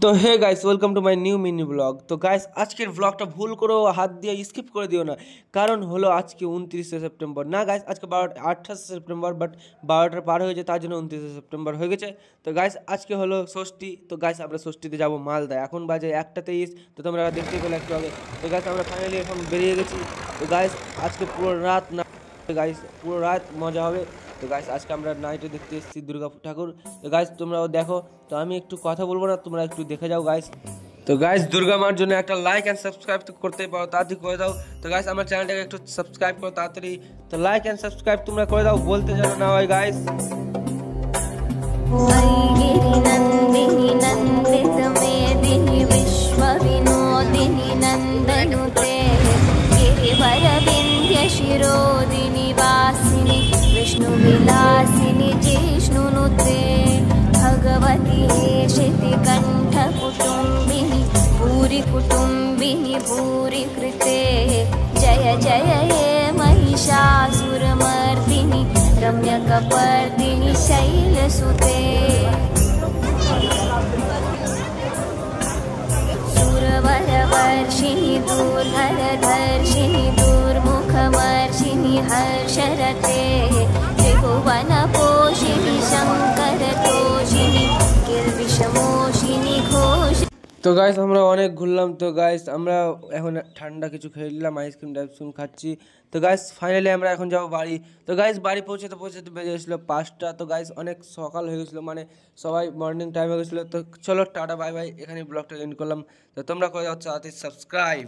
তো hey guys, welcome to my new mini blog. তো guys, আজকের ব্লগটা ভুল করেও হাত দিয়ে স্কিপ করে দিও না, কারণ হলো আজকে 29শে সেপ্টেম্বর না গাইস, আজকে 28শে সেপ্টেম্বর, বাট 12টা পার হয়ে যায়, তার জন্য 29শে সেপ্টেম্বর হয়ে গেছে। তো গাইস, আজকে হলো ষষ্ঠী। তো গাইস, আমরা ষষ্ঠীতে যাবো মালদা। এখন বাজে 1টা 23। তো তোমরা দেখতেই পেলে একটু আগে। তো গাইস, আমরা ফাইনালি এখন বেরিয়ে গেছি। তো গাইস, আজকে পুরো রাত না গাইস, পুরো রাত মজা হবে। তো গাইস, আজকে আমরা নাইটে দেখতে এসেছি দুর্গা ঠাকুর। তো গাইস, তোমরাও দেখো। তো আমি একটু কথা বলবো না, তোমরা একটু দেখে যাও গাইস। তো গাইস, দুর্গা মার জন্য একটা লাইক অ্যান্ড সাবস্ক্রাইব তো করতেই পারো, তাড়াতাড়ি করে দাও। তো গাইস, আমার চ্যানেলটাকে একটু সাবস্ক্রাইব করো তাড়াতাড়ি। তো লাইক অ্যান্ড সাবস্ক্রাইব তোমরা করে দাও, বলতে যেন না হয় গাইস। गिरिनन्दिनि नन्दितमेदिनि विश्वविनोदिनि नन्दनुते गिरिवरविन्ध्यशिरोदिनि वासिनि विष्णुविलासिनि जिष्णुनुते भगवति शितिकण्ठकुटुम्बिनि भूरिकुटुम्बिनि भूरिकृते जय जय हे महिषासुरमर्दिनि रम्यकपर्दिनि शैलसुते सुरवरवर्षिणि दूर्धरधर्षिणि दूर्मुखमर्षिणि हर्षरते त्रिभुवनपोषिणि शङ्करतोषिणि किल्बिषमोषिणि घोष। তো গাইস, আমরা অনেক ঘুরলাম। তো গাইস, আমরা এখন ঠান্ডা কিছু খেয়ে নিলাম, আইসক্রিম টাইসক্রিম খাচ্ছি। তো গাইস, ফাইনালি আমরা এখন যাবো বাড়ি। তো গাইস, বাড়ি পৌঁছাতে পৌঁছাতে বেজে গেছিলো 5টা। তো গাইস, অনেক সকাল হয়ে গেছিলো, মানে সবাই মর্নিং টাইম হয়ে গেছিলো। তো চলো টাটা বাই বাই, এখানে ব্লগটা এন্ড করলাম। তো তোমরা করে যাচ্ছ সাবস্ক্রাইব।